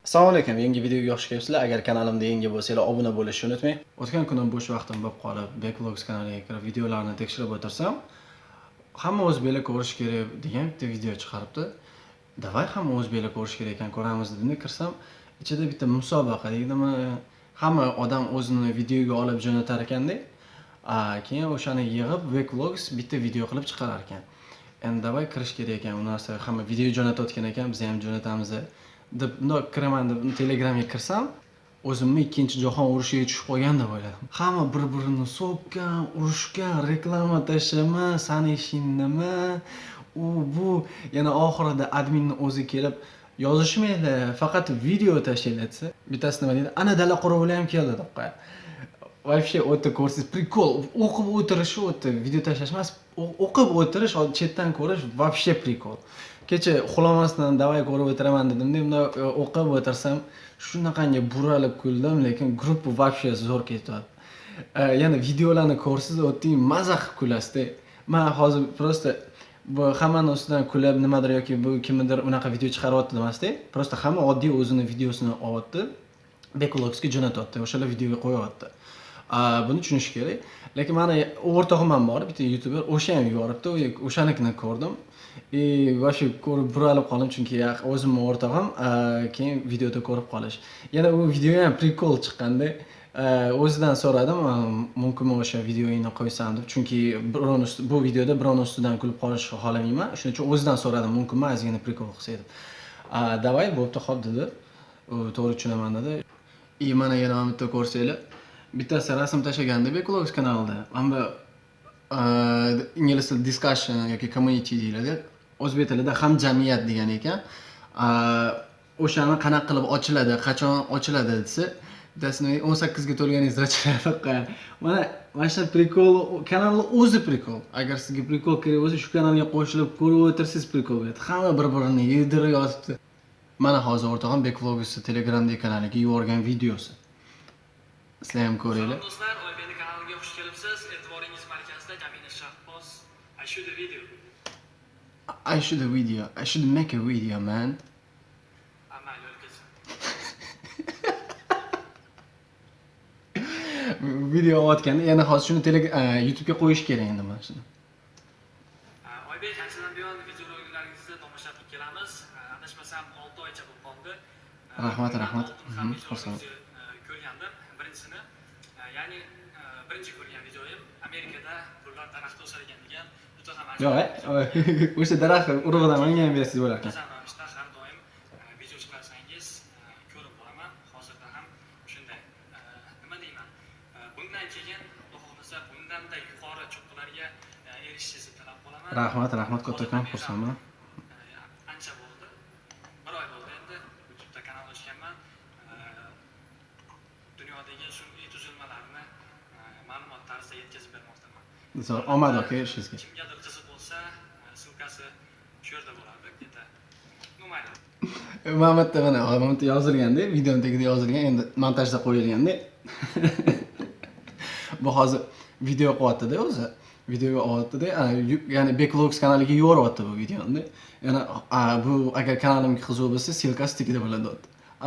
Assalomu alaykum. Yangi videoga xush kelibsizlar. Agar kanalimda yangi bo'lsanglar, obuna bo'lishni unutmang. O'tgan kuni bo'sh vaqtim bo'lib qolib, Backvlogs kanaliga kirib videolarni tekshirib o'tirsam, hamma o'zbeklar ko'rish kerak degan bitta video chiqaribdi. Davay hamma o'zbeklar ko'rish kerak ekan, ko'ramiz dedim. Kirsam, ichida bitta musobaqa deydimi, hamma odam o'zini videoga olib jo'natar ekanda, keyin o'shani yig'ib Backvlogs bitta video qilib chiqarar ekan. Endi davay kirish kerak ekan. U narsa hamma video jo'natayotgan ekan, biz ham jo'natamiz deb kiraman deb Telegramga kirsam, o'zimni ikkinchi jahon urushiga tushib qolgan deb o'yladim. Hamma bir-birini so'kkan, urushgan, reklama tashlama, sani ishing nima, u bu, yana oxirida adminning o'zi kelib yozishmaydi, faqat video tashlanglar desa, bittasi nima deydi? Ana dala qorovuli ham keldi deb qo'yadi. Вообще o'ta ko'rsiz prikol, o'qib o'tirish o'ta video tashlash emas, o'qib o'tirish, chetdan ko'rish вообще prikol. Kecha uxlamasdan davay ko'rib o'tiraman dedim. Bunda o'qib o'tirsam, shunaqangi buralib kuldim, lekin gruppa вообще zo'r ketyapti. Yana videolarni ko'rsiz, o'tding maza qilib kulasiz. Men hozir prosta bu hammaning ustidan kulib nimadir yoki bu kimnidir unaqa video chiqaryapti demasdan, prosta hamma oddiy o'zini videosini olyapti, Backvlogsga jo'natyapti, o'shalar videoga qo'yapti. Buni tushunish kerak. Lekin meni o'rtog'im ham bor, bitta YouTuber, o'sha ham yuboribdi, o'shanikini ko'rdim. Vosh ko'rib buralib qoldim, chunki o'zimning o'rtog'im keyin videoda ko'rib qolish. Yana u video ham prikol chiqqanda, o'zidan so'radim, mumkinmi o'sha videoyini qo'ysam deb, chunki bu videoda biron ustidan kulib qolishni xohlamayman. Shuning uchun o'zidan so'radim, mumkinmi ozgina prikol qilsa deb. Davay, bo'pti, xo'p dedi. U to'g'ri tushunaman dedi. Mana yana bitta ko'rsanglar. Bittasi rasm tashlaganda Backvlogs kanalida. Mana ingliz tilida discussion yoki community deyiladi. O'zbek tilida hamjamiyat degan ekan. O'shani qanaqa qilib ochiladi, qachon ochiladi desa, bittasi 18 ga to'lganingizda ochiladi. Mana shu prikol, kanalning o'zi prikol. Agar sizga prikol kerak bo'lsa, shu kanalga qo'shilib ko'rib o'tirsangiz prikol bo'ladi. Hamma bir-birini yedirib yotibdi. Mana hozir o'rtog'im Backvlogs Telegramdagi kanaliga yuborgan videosi. Sizlar ham ko'ringlar. Do'stlar, OBN kanaliga xush kelibsiz. E'tiboringiz markazida Jamila Shahboz. I should a video. I should make a video, man. Amal o'lkasi. Video olayotganda yana hozir shuni YouTube'ga qo'yish kerak endi mana shuni. OBN anchadan buyon videoroliklarimizni tomosha qilib kelamiz. Adashmasam 6 oycha bo'lib qoldi. Rahmat. Xursand. Ko'rgandim birinchisini. Ya'ni birinchi ko'rgan videoyim Amerikada pullar daraxtda o'sadigan degan juda ham Yo'q, o'sha daraxt urug'idan menga ham berasiz bo'lar ekan. Har doim video chiqarsangiz ko'rib boraman. Hozirda ham shunday. Nima deyman? Bundan keyin Xudo xohlasa bundanda yuqori cho'qqilarga erishishingizni tilab qolaman. Rahmat, kattakon xursandman. Ancha bo'ldi. 1 oy bo'ldi endi YouTube'da kanal ochganman. Dunyodagi sun'iy tuzilmalarni ma'lumot tarzida yetkazib bermoqdaman. Zo'r, omad aka ishingizga. Kimgadir qiziq bo'lsa, sulkasi shu yerda bo'ladi, keta. Mayli. Mana yozilganda, videoning tagida yozilgan, endi montajda qo'yilganda. Bu hozir video qilyapti-da o'zi. Videoga olyapti-da, ya'ni Backvlogs kanaliga yuboryapti bu videoni. Yana bu agar kanalimga qiziq bo'lsa, silkasi tagida bo'ladi.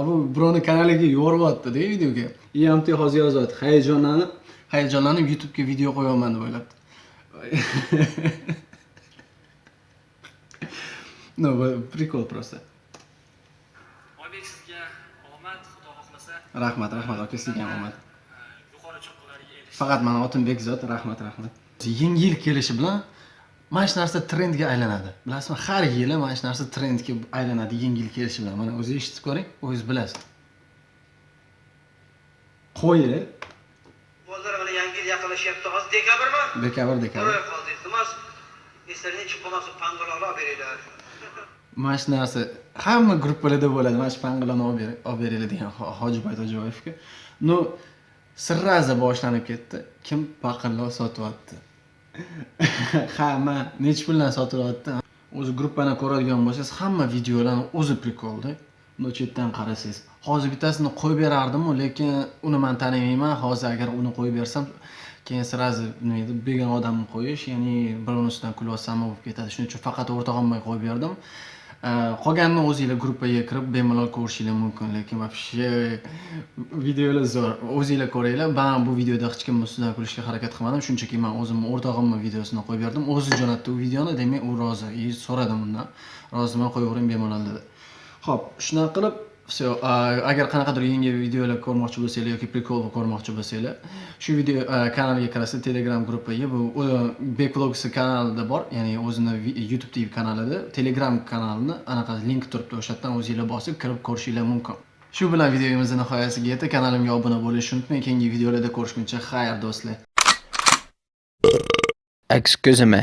Bu birovning kanaliga yuboryapti-da videoga. EMT hozir yozyapti. Hayajonlanib YouTube'ga video qo'yaman deb o'ylabdi. No, prikol prosta. Oybek sizga omad, Xudo xohlasa. Rahmat aka, sizga ham omad. Yuqori cho'qqilarga erish. Faqat mana Otinbek zot, rahmat. Yangi yil kelishi bilan mana shu narsa trendga aylanadi. Bilasizmi? Har yili mana shu narsa trendga aylanadi yangi yil kelishi bilan. Mana o'zingiz eshitib ko'ring, o'zingiz bilasiz. Qo'yi. Bozor bilan yangi yil yaqinlashyapti. Hozir dekabrmi? Dekabr. Qo'yib qoldik. Nima? Eslarning chiqib qolmasa pang'iloni olib beringlar. Mana shu narsa hamma gruppalarda bo'ladi. Mana shu pang'iloni olib beringlar degan Hojiboy To'jboyevga. No, sirraza boshlanib ketdi. Kim paqirlar sotyapti? Hamma necha puldan sotyapti? O'zi gruppani ko'radigan bo'lsangiz, hamma videolarning o'zi prikolda. Buni chetdan qarasangiz. Hozir bittasini qo'yib berardim, lekin uni men tanimayman. Hozir agar uni qo'yib bersam, keyin sirazi nima edi, begona odamni qo'yish, ya'ni birovning ustidan kulib olsam bo'lib ketadi. Shuning uchun faqat o'rtog'imga qo'yib berdim. Qolganini o'zinglar gruppaga kirib bemalol ko'rishinglar mumkin, lekin вообще videolar zo'r. O'zinglar ko'ringlar. Men bu videoda hech kimni ustidan kulishga harakat qilmadim, shunchaki men o'zimni o'rtog'imni videosini qo'yib berdim. O'zi jo'natdi u videoni, demak u rozi. So'radim undan. Roziman qo'yavering bemalol dedi. Xo'p, shunday qilib agar qanaqadir yangi videolar ko'rmoqchi bo'lsanglar yoki prikol ko'rmoqchi bo'lsanglar, shu video kanaliga kirasizlar, Telegram gruppaga. Bu Backvlogs kanalida bor, ya'ni o'zini YouTube TV kanalida, Telegram kanalini anaqa link turibdi, o'sha yerdan o'zingizlar bosib kirib ko'rishinglar mumkin. Shu bilan videomiz nihoyasiga yetdi. Kanalimga obuna bo'lishni unutmang. Keyingi videolarda ko'rishguncha xayr do'stlar. Excuse me.